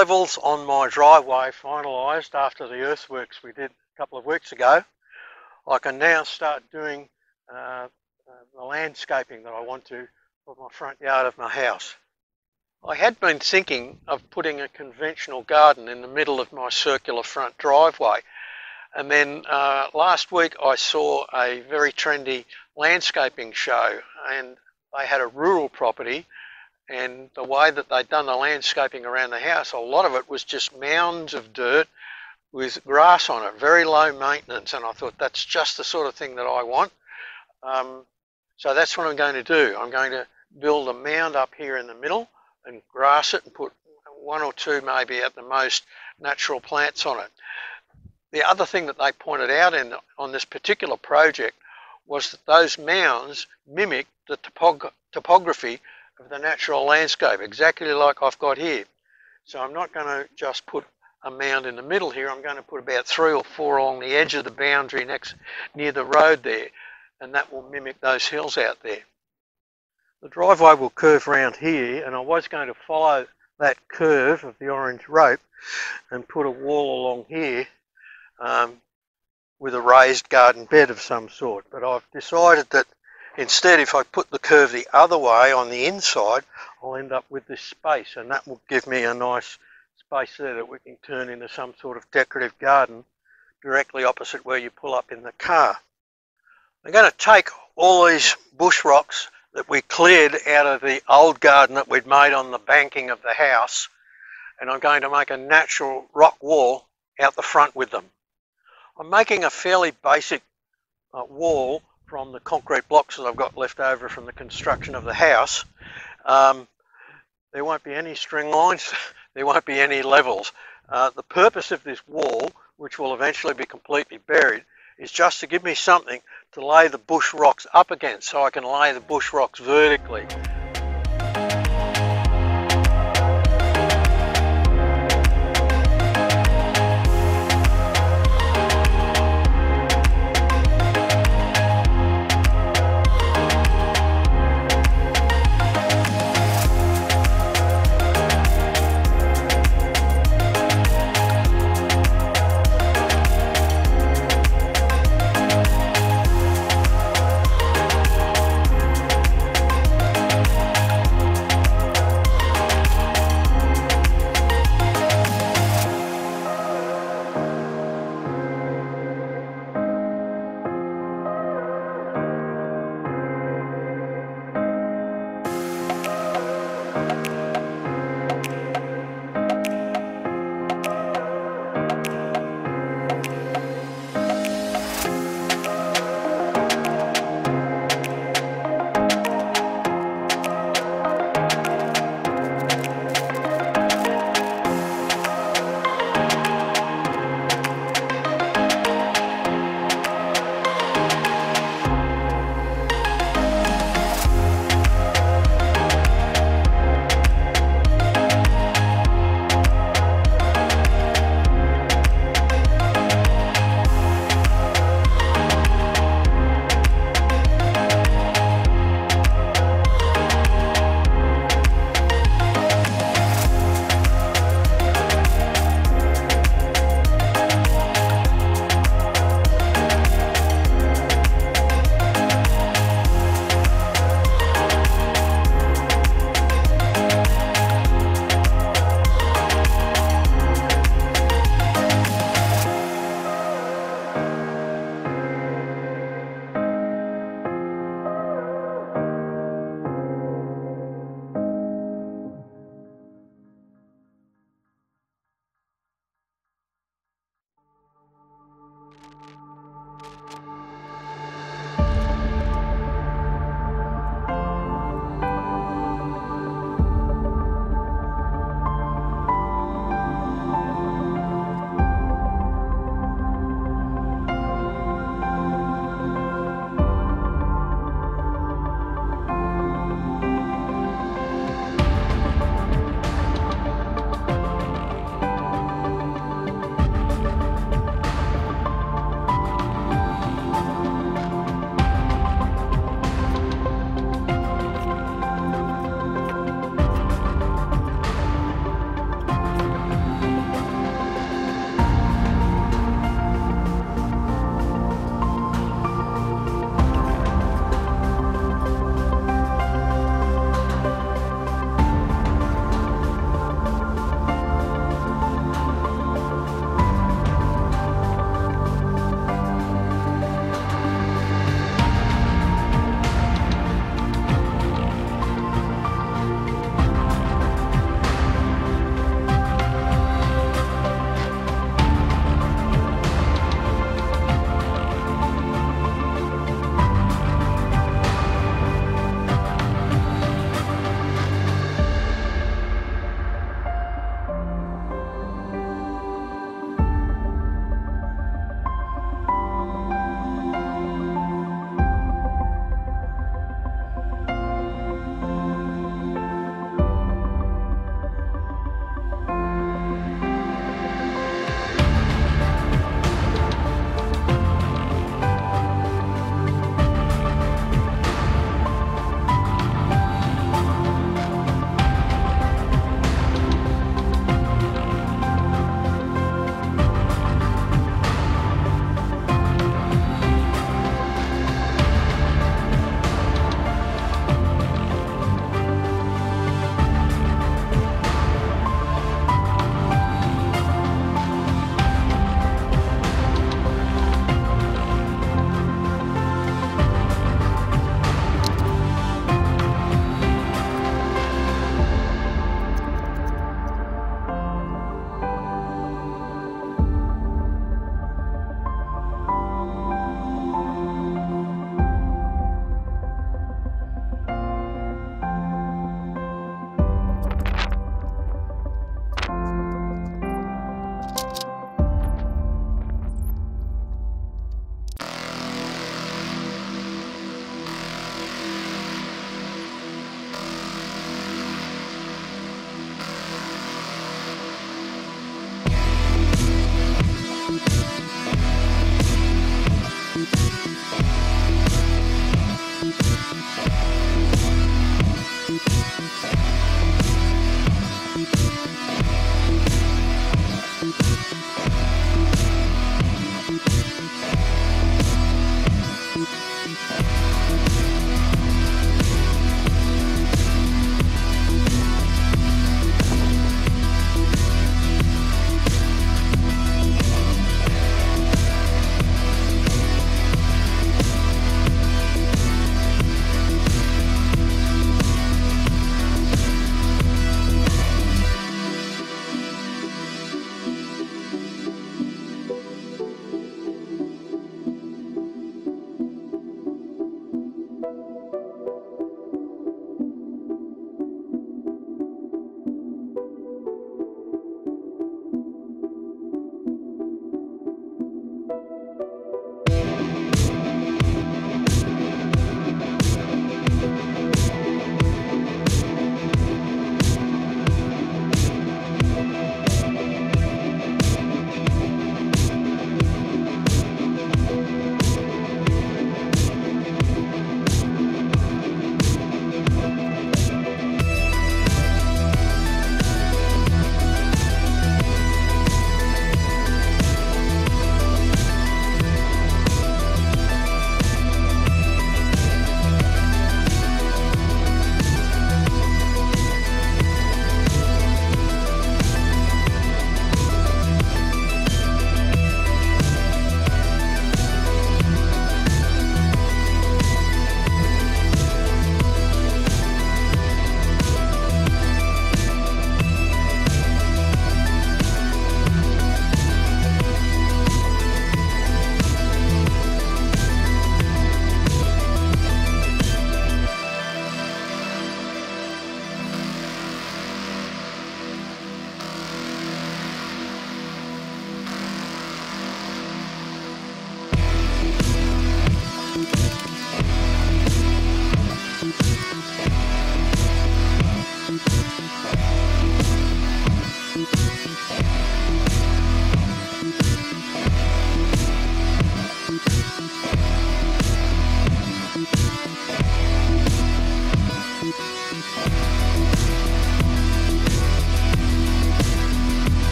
levels on my driveway finalised after the earthworks we did a couple of weeks ago, I can now start doing the landscaping that I want to for my front yard of my house. I had been thinking of putting a conventional garden in the middle of my circular front driveway, and then last week I saw a very trendy landscaping show, and they had a rural property, and the way that they'd done the landscaping around the house, a lot of it was just mounds of dirt with grass on it, very low maintenance, and I thought that's just the sort of thing that I want. So that's what I'm going to do. I'm going to build a mound up here in the middle and grass it and put one or two, maybe at the most, natural plants on it. The other thing that they pointed out on this particular project was that those mounds mimic the topography of the natural landscape, exactly like I've got here. So I'm not going to just put a mound in the middle here. I'm going to put about 3 or 4 along the edge of the boundary near the road there, and that will mimic those hills out there. The driveway will curve around here, and I was going to follow that curve of the orange rope and put a wall along here with a raised garden bed of some sort, but I've decided that instead, if I put the curve the other way on the inside, I'll end up with this space, and that will give me a nice space there that we can turn into some sort of decorative garden directly opposite where you pull up in the car. I'm going to take all these bush rocks that we cleared out of the old garden that we'd made on the banking of the house, and I'm going to make a natural rock wall out the front with them. I'm making a fairly basic wall from the concrete blocks that I've got left over from the construction of the house. There won't be any string lines, there won't be any levels. The purpose of this wall, which will eventually be completely buried, is just to give me something to lay the bush rocks up against, so I can lay the bush rocks vertically.